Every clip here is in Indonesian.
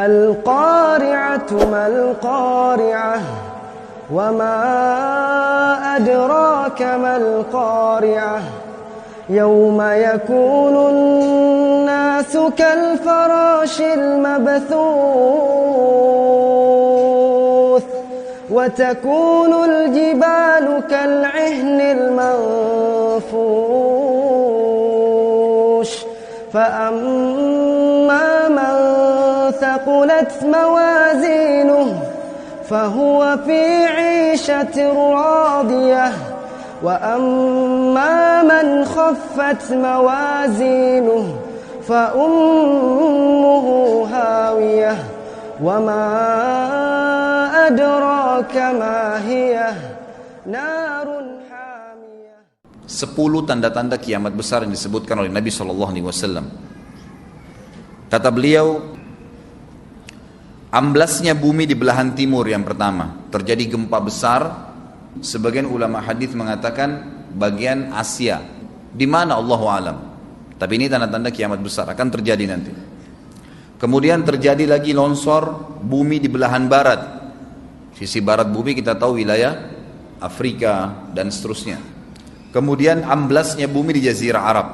القارعة ما القارعة وما أدراك ما القارعة يوم يكون الناس كالفراش المبثوث وتكون الجبال كالعهن المنفوش فأما من ثقلت موازينه فهو في عيشة راضية وأما من خفت موازينه فأمه هاوية وما أدراك ما هي نار حامية. 10 tanda-tanda kiamat besar yang disebutkan oleh Nabi SAW. Kata beliau, amblasnya bumi di belahan timur yang pertama, terjadi gempa besar. Sebagian ulama hadis mengatakan bagian Asia, di mana Allahu alam. Tapi ini tanda-tanda kiamat besar akan terjadi nanti. Kemudian terjadi lagi longsor bumi di belahan barat. Sisi barat bumi kita tahu wilayah Afrika dan seterusnya. Kemudian amblasnya bumi di Jazirah Arab.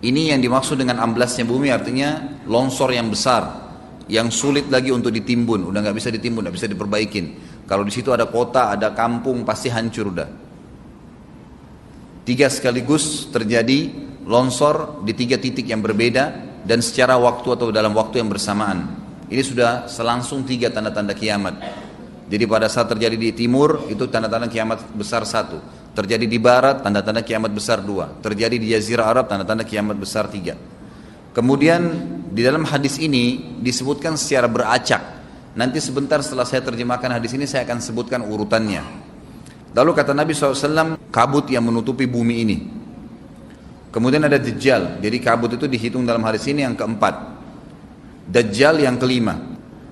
Ini yang dimaksud dengan amblasnya bumi, artinya longsor yang besar, yang sulit lagi untuk ditimbun, udah nggak bisa ditimbun, nggak bisa diperbaikin. Kalau di situ ada kota, ada kampung, pasti hancur udah. 3 sekaligus terjadi longsor di 3 titik yang berbeda dan secara waktu atau dalam waktu yang bersamaan. Ini sudah selangsung 3 tanda-tanda kiamat. Jadi pada saat terjadi di timur itu tanda-tanda kiamat besar 1. Terjadi di barat tanda-tanda kiamat besar 2. Terjadi di Jazirah Arab tanda-tanda kiamat besar 3. Kemudian di dalam hadis ini disebutkan secara beracak. Nanti sebentar setelah saya terjemahkan hadis ini saya akan sebutkan urutannya. Lalu kata Nabi SAW, kabut yang menutupi bumi ini. Kemudian ada Dajjal. Jadi kabut itu dihitung dalam hadis ini yang keempat. Dajjal yang kelima.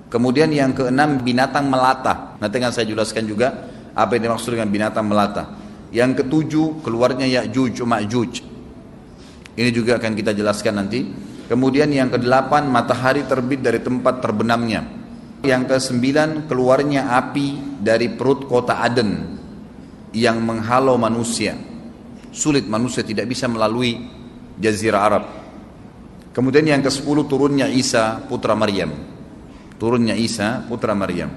Kemudian yang keenam binatang melata. Nanti akan saya jelaskan juga apa yang dimaksud dengan binatang melata. Yang ketujuh keluarnya Ya'juj Ma'juj. Ini juga akan kita jelaskan nanti. Kemudian yang kedelapan matahari terbit dari tempat terbenamnya. Yang kesembilan keluarnya api dari perut kota Aden yang menghalau manusia. Sulit, manusia tidak bisa melalui Jazirah Arab. Kemudian yang ke-10 turunnya Isa putra Maryam. Turunnya Isa putra Maryam.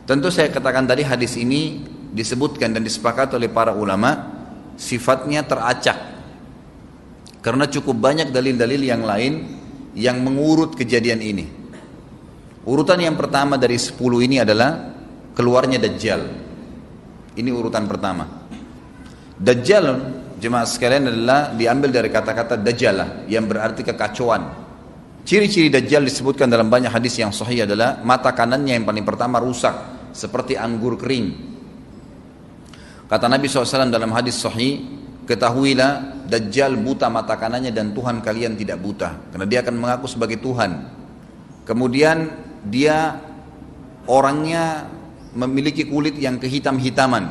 Tentu saya katakan tadi hadis ini disebutkan dan disepakati oleh para ulama sifatnya teracak. Karena cukup banyak dalil-dalil yang lain yang mengurut kejadian ini. Urutan yang pertama dari 10 ini adalah keluarnya Dajjal. Ini urutan pertama. Dajjal, jemaah sekalian, adalah diambil dari kata-kata Dajjalah yang berarti kekacauan. Ciri-ciri Dajjal disebutkan dalam banyak hadis yang sahih adalah mata kanannya yang paling pertama rusak seperti anggur kering. Kata Nabi SAW dalam hadis sahih, ketahuilah Dajjal buta mata kanannya dan Tuhan kalian tidak buta, karena dia akan mengaku sebagai Tuhan. Kemudian dia orangnya memiliki kulit yang kehitam-hitaman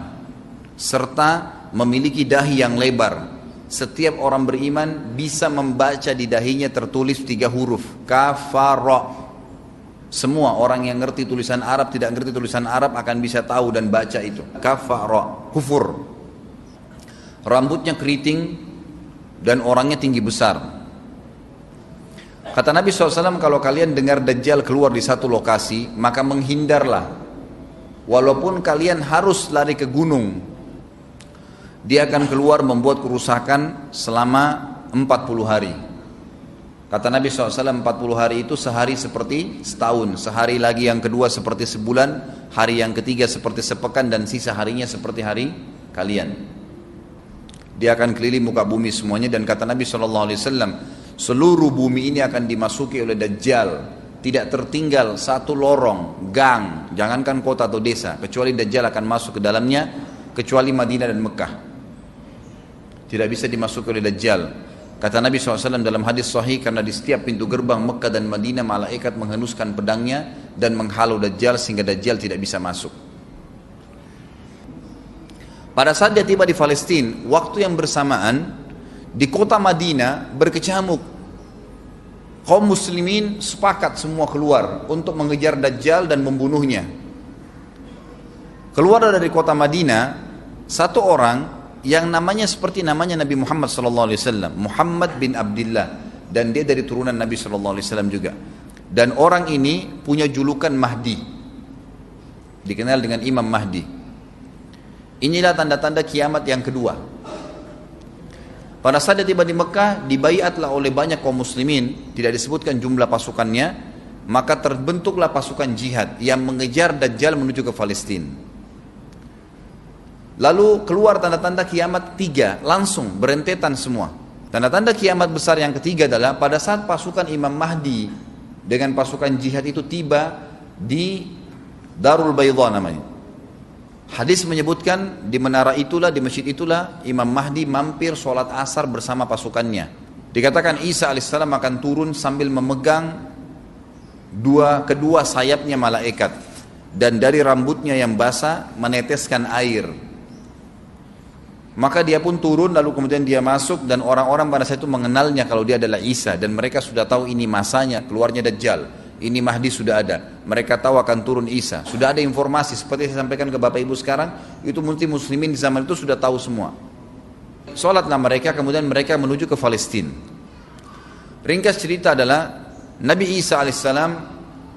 serta memiliki dahi yang lebar. Setiap orang beriman bisa membaca di dahinya tertulis 3 huruf kafara. Semua orang yang ngerti tulisan Arab, tidak ngerti tulisan Arab akan bisa tahu dan baca itu. Kafara, kufur. Rambutnya keriting dan orangnya tinggi besar. Kata Nabi SAW, kalau kalian dengar Dajjal keluar di satu lokasi, maka menghindarlah. Walaupun kalian harus lari ke gunung, dia akan keluar membuat kerusakan selama 40 hari. Kata Nabi SAW, 40 hari itu sehari seperti setahun, sehari lagi yang kedua seperti sebulan, hari yang ketiga seperti sepekan, dan sisa harinya seperti hari kalian. Dia akan keliling muka bumi semuanya, dan kata Nabi SAW, seluruh bumi ini akan dimasuki oleh Dajjal. Tidak tertinggal satu lorong, gang, jangankan kota atau desa, kecuali Dajjal akan masuk ke dalamnya, kecuali Madinah dan Mekah. Tidak bisa dimasuki oleh Dajjal. Kata Nabi SAW dalam hadis sahih, karena di setiap pintu gerbang Mekah dan Madinah malaikat menghenuskan pedangnya dan menghalau Dajjal sehingga Dajjal tidak bisa masuk. Pada saat dia tiba di Palestina, waktu yang bersamaan di kota Madinah berkecamuk. Kaum muslimin sepakat semua keluar untuk mengejar Dajjal dan membunuhnya. Keluar dari kota Madinah satu orang yang namanya seperti namanya Nabi Muhammad SAW, Muhammad bin Abdullah, dan dia dari turunan Nabi SAW juga. Dan orang ini punya julukan Mahdi, dikenal dengan Imam Mahdi. Inilah tanda-tanda kiamat yang kedua. Pada saat dia tiba di Mekah, dibaiatlah oleh banyak kaum muslimin, tidak disebutkan jumlah pasukannya, maka terbentuklah pasukan jihad yang mengejar Dajjal menuju ke Palestina. Lalu keluar tanda-tanda kiamat tiga, langsung berentetan semua. Tanda-tanda kiamat besar yang ketiga adalah pada saat pasukan Imam Mahdi dengan pasukan jihad itu tiba di Darul Baydha namanya. Hadis menyebutkan di menara itulah, di masjid itulah Imam Mahdi mampir sholat asar bersama pasukannya. Dikatakan Isa alaihissalam akan turun sambil memegang kedua sayapnya malaikat, dan dari rambutnya yang basah meneteskan air. Maka dia pun turun, lalu kemudian dia masuk, dan orang-orang pada saat itu mengenalnya kalau dia adalah Isa, dan mereka sudah tahu ini masanya keluarnya Dajjal, ini Mahdi sudah ada, mereka tahu akan turun Isa, sudah ada informasi. Seperti saya sampaikan ke Bapak Ibu sekarang, itu muslimin di zaman itu sudah tahu semua. Sholatlah mereka, kemudian mereka menuju ke Palestina. Ringkas cerita adalah Nabi Isa alaihissalam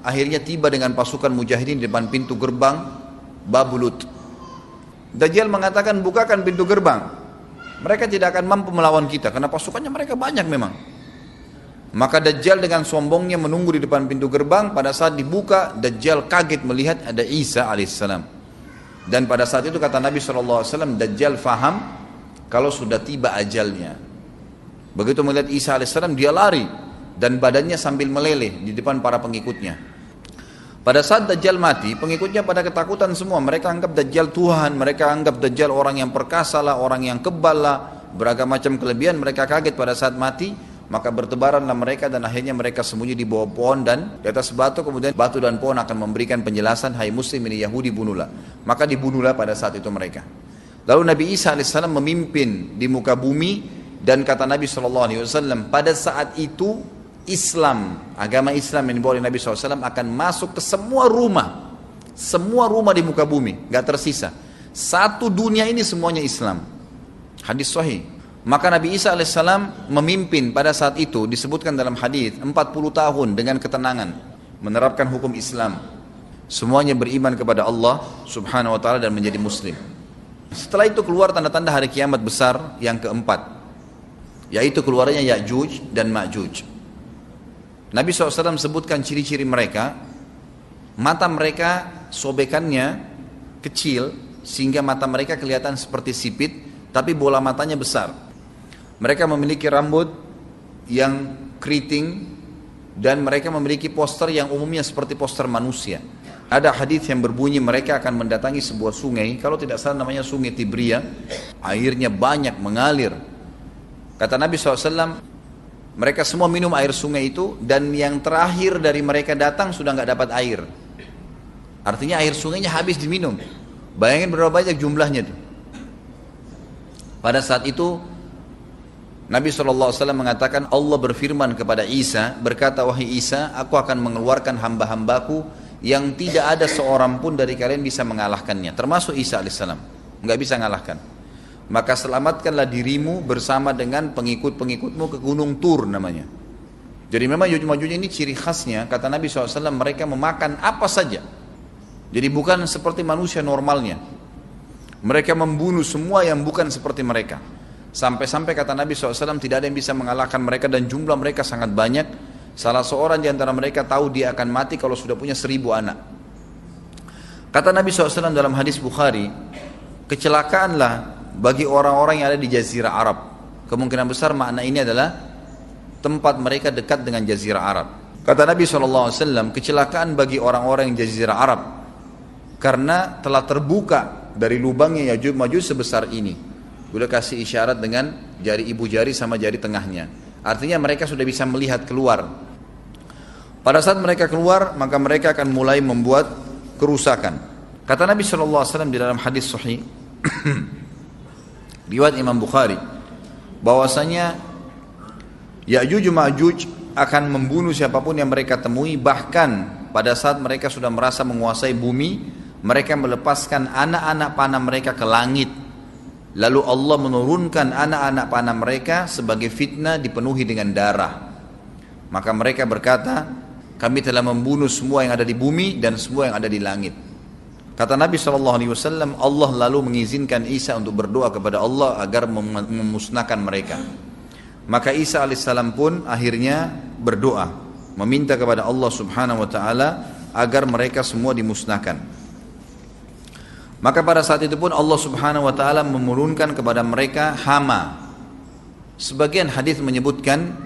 akhirnya tiba dengan pasukan mujahidin di depan pintu gerbang Babulut. Dajjal mengatakan, bukakan pintu gerbang, mereka tidak akan mampu melawan kita karena pasukannya mereka banyak memang. Maka Dajjal dengan sombongnya menunggu di depan pintu gerbang. Pada saat dibuka, Dajjal kaget melihat ada Isa alaihissalam. Dan pada saat itu kata Nabi SAW, Dajjal faham kalau sudah tiba ajalnya. Begitu melihat Isa alaihissalam, dia lari dan badannya sambil meleleh di depan para pengikutnya. Pada saat Dajjal mati, pengikutnya pada ketakutan semua. Mereka anggap Dajjal Tuhan, mereka anggap Dajjal orang yang perkasa lah, orang yang kebal lah, beragam macam kelebihan. Mereka kaget pada saat mati. Maka bertebaranlah mereka dan akhirnya mereka sembunyi di bawah pohon dan di atas batu. Kemudian batu dan pohon akan memberikan penjelasan, hai muslim ini Yahudi, bunuhlah. Maka dibunuhlah pada saat itu mereka. Lalu Nabi Isa AS memimpin di muka bumi. Dan kata Nabi SAW, pada saat itu Islam, agama Islam yang dibawa oleh Nabi SAW akan masuk ke semua rumah di muka bumi, gak tersisa. Satu dunia ini semuanya Islam. Hadis sahih. Maka Nabi Isa alaihissalam memimpin pada saat itu, disebutkan dalam hadis 40 tahun dengan ketenangan menerapkan hukum Islam. Semuanya beriman kepada Allah subhanahu wa ta'ala dan menjadi muslim. Setelah itu keluar tanda-tanda hari kiamat besar yang keempat, yaitu keluarnya Ya'juj dan Ma'juj. Nabi SAW sebutkan ciri-ciri mereka. Mata mereka sobekannya kecil sehingga mata mereka kelihatan seperti sipit, tapi bola matanya besar. Mereka memiliki rambut yang keriting dan mereka memiliki poster yang umumnya seperti poster manusia. Ada hadis yang berbunyi mereka akan mendatangi sebuah sungai, kalau tidak salah namanya Sungai Tibria, airnya banyak mengalir. Kata Nabi SAW, mereka semua minum air sungai itu, dan yang terakhir dari mereka datang sudah nggak dapat air. Artinya air sungainya habis diminum. Bayangin berapa banyak jumlahnya tuh. Pada saat itu Nabi SAW mengatakan, Allah berfirman kepada Isa, berkata, wahai Isa, aku akan mengeluarkan hamba-hambaku yang tidak ada seorang pun dari kalian bisa mengalahkannya, termasuk Isa alaihissalam, nggak bisa mengalahkan. Maka selamatkanlah dirimu bersama dengan pengikut-pengikutmu ke Gunung Tur namanya. Jadi memang Ya'juj ini ciri khasnya, kata Nabi SAW, mereka memakan apa saja. Jadi bukan seperti manusia normalnya. Mereka membunuh semua yang bukan seperti mereka. Sampai-sampai kata Nabi SAW tidak ada yang bisa mengalahkan mereka dan jumlah mereka sangat banyak. Salah seorang di antara mereka tahu dia akan mati kalau sudah punya 1000 anak. Kata Nabi SAW dalam hadis Bukhari, kecelakaanlah bagi orang-orang yang ada di Jazirah Arab. Kemungkinan besar makna ini adalah tempat mereka dekat dengan Jazirah Arab. Kata Nabi SAW, kecelakaan bagi orang-orang yang Jazirah Arab karena telah terbuka dari lubangnya Ya'juj Ma'juj sebesar ini. Udah kasih isyarat dengan jari ibu jari sama jari tengahnya. Artinya mereka sudah bisa melihat keluar. Pada saat mereka keluar, maka mereka akan mulai membuat kerusakan. Kata Nabi SAW di dalam hadis sahih riwayat Imam Bukhari, bahwasanya Ya'juj Ma'juj akan membunuh siapapun yang mereka temui. Bahkan pada saat mereka sudah merasa menguasai bumi, mereka melepaskan anak-anak panah mereka ke langit. Lalu Allah menurunkan anak-anak panah mereka sebagai fitnah dipenuhi dengan darah. Maka mereka berkata, kami telah membunuh semua yang ada di bumi dan semua yang ada di langit. Kata Nabi SAW, Allah lalu mengizinkan Isa untuk berdoa kepada Allah agar memusnahkan mereka. Maka Isa alaihissalam pun akhirnya berdoa, meminta kepada Allah subhanahu wa ta'ala agar mereka semua dimusnahkan. Maka pada saat itu pun Allah subhanahu wa ta'ala menurunkan kepada mereka hama. Sebagian hadis menyebutkan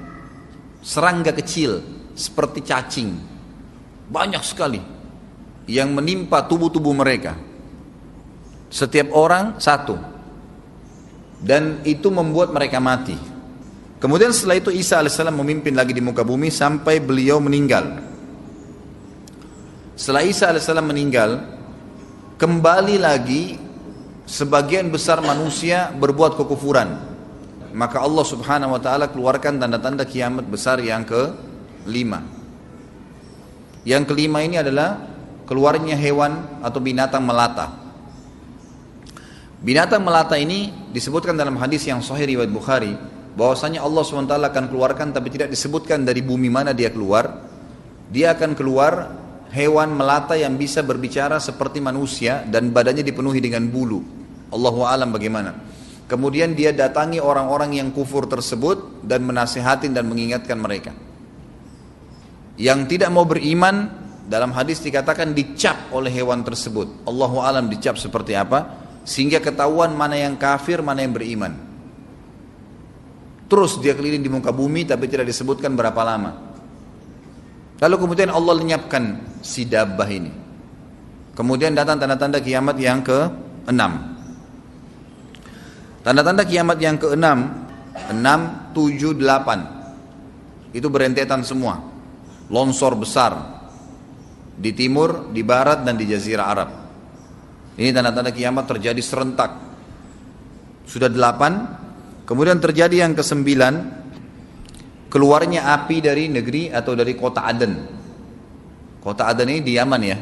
serangga kecil seperti cacing, banyak sekali yang menimpa tubuh-tubuh mereka, setiap orang satu, dan itu membuat mereka mati. Kemudian setelah itu Isa alaihissalam memimpin lagi di muka bumi sampai beliau meninggal. Setelah Isa alaihissalam meninggal, kembali lagi sebagian besar manusia berbuat kekufuran. Maka Allah subhanahu wa ta'ala keluarkan tanda-tanda kiamat besar yang kelima. Yang kelima ini adalah keluarnya hewan atau binatang melata. Binatang melata ini disebutkan dalam hadis yang sahih riwayat Bukhari, bahwasanya Allah SWT akan keluarkan, tapi tidak disebutkan dari bumi mana dia keluar. Dia akan keluar hewan melata yang bisa berbicara seperti manusia dan badannya dipenuhi dengan bulu. Allahu a'lam bagaimana. Kemudian dia datangi orang-orang yang kufur tersebut dan menasihatin dan mengingatkan mereka. Yang tidak mau beriman, dalam hadis dikatakan dicap oleh hewan tersebut. Allahu a'lam dicap seperti apa, sehingga ketahuan mana yang kafir, mana yang beriman. Terus dia keliling di muka bumi tapi tidak disebutkan berapa lama. Lalu kemudian Allah lenyapkan si dabbah ini. Kemudian datang tanda-tanda kiamat yang ke-6. Tanda-tanda kiamat yang ke-6, 6, 7, 8. Itu berentetan semua. Longsor besar di timur, di barat, dan di jazirah Arab. Ini tanda-tanda kiamat terjadi serentak. Sudah 8. Kemudian terjadi yang ke-9, keluarnya api dari negeri atau dari kota Aden. Kota Aden ini di Yaman ya.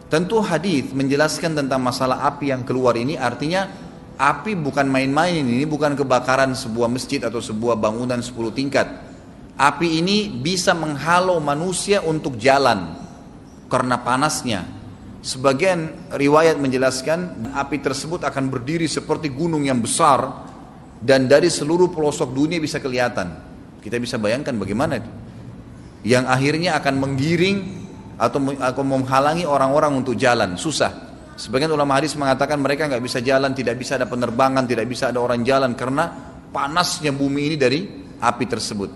Tentu hadis menjelaskan tentang masalah api yang keluar ini, artinya api bukan main-main, ini bukan kebakaran sebuah masjid atau sebuah bangunan 10 tingkat. Api ini bisa menghalau manusia untuk jalan karena panasnya. Sebagian riwayat menjelaskan api tersebut akan berdiri seperti gunung yang besar dan dari seluruh pelosok dunia bisa kelihatan. Kita bisa bayangkan bagaimana yang akhirnya akan menggiring atau menghalangi orang-orang untuk jalan, susah. Sebagian ulama hadis mengatakan mereka nggak bisa jalan, tidak bisa ada penerbangan, tidak bisa ada orang jalan karena panasnya bumi ini dari api tersebut.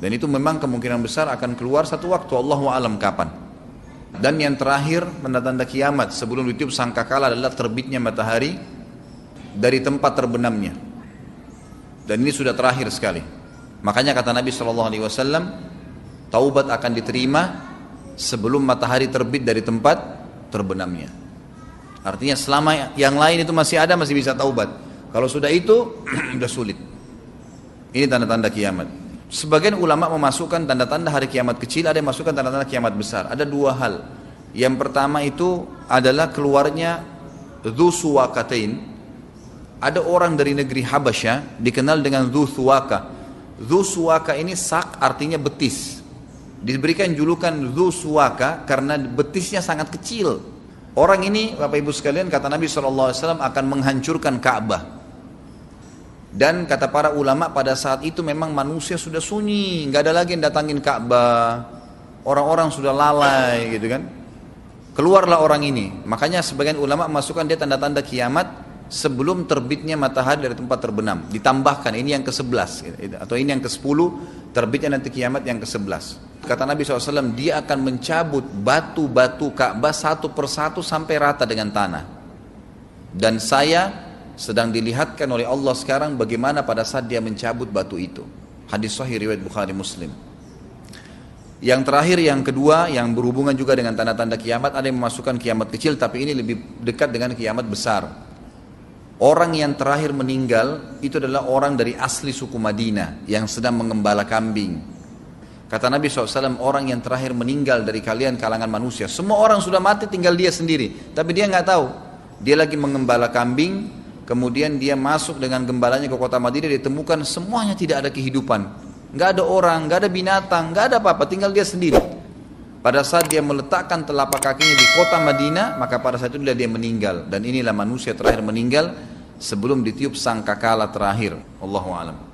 Dan itu memang kemungkinan besar akan keluar satu waktu, Allahu a'lam kapan. Dan yang terakhir, tanda-tanda kiamat sebelum ditiup sangkakala adalah terbitnya matahari dari tempat terbenamnya. Dan ini sudah terakhir sekali. Makanya kata Nabi SAW, taubat akan diterima sebelum matahari terbit dari tempat terbenamnya. Artinya selama yang lain itu masih ada, masih bisa taubat. Kalau sudah itu, sudah sulit. Ini tanda-tanda kiamat. Sebagian ulama memasukkan tanda-tanda hari kiamat kecil, ada yang masukkan tanda-tanda kiamat besar. Ada dua hal. Yang pertama itu adalah keluarnya Dzu Suwakatain. Ada orang dari negeri Habasyah dikenal dengan Dzu Suwaka. Dzu Suwaka ini sak artinya betis. Diberikan julukan Dzu Suwaka karena betisnya sangat kecil. Orang ini, Bapak Ibu sekalian, kata Nabi SAW akan menghancurkan Ka'bah. Dan kata para ulama pada saat itu memang manusia sudah sunyi, nggak ada lagi yang datangin Ka'bah. Orang-orang sudah lalai gitu kan. Keluarlah orang ini. Makanya sebagian ulama memasukkan dia tanda-tanda kiamat sebelum terbitnya matahari dari tempat terbenam. Ditambahkan ini yang ke-11 gitu, atau ini yang ke-10, terbitnya nanti kiamat yang ke-11. Kata Nabi SAW, dia akan mencabut batu-batu Ka'bah satu persatu sampai rata dengan tanah. Dan saya sedang dilihatkan oleh Allah sekarang bagaimana pada saat dia mencabut batu itu. Hadis sahih riwayat Bukhari Muslim. Yang terakhir, yang kedua, yang berhubungan juga dengan tanda-tanda kiamat, ada yang memasukkan kiamat kecil, tapi ini lebih dekat dengan kiamat besar. Orang yang terakhir meninggal itu adalah orang dari asli suku Madinah yang sedang mengembala kambing. Kata Nabi SAW, orang yang terakhir meninggal dari kalian kalangan manusia. Semua orang sudah mati, tinggal dia sendiri. Tapi dia nggak tahu. Dia lagi mengembala kambing, kemudian dia masuk dengan gembalanya ke kota Madinah, ditemukan semuanya tidak ada kehidupan. Nggak ada orang, nggak ada binatang, nggak ada apa-apa, tinggal dia sendiri. Pada saat dia meletakkan telapak kakinya di kota Madinah, maka pada saat itu dia meninggal. Dan inilah manusia terakhir meninggal sebelum ditiup sangkakala terakhir. Allahu a'lam.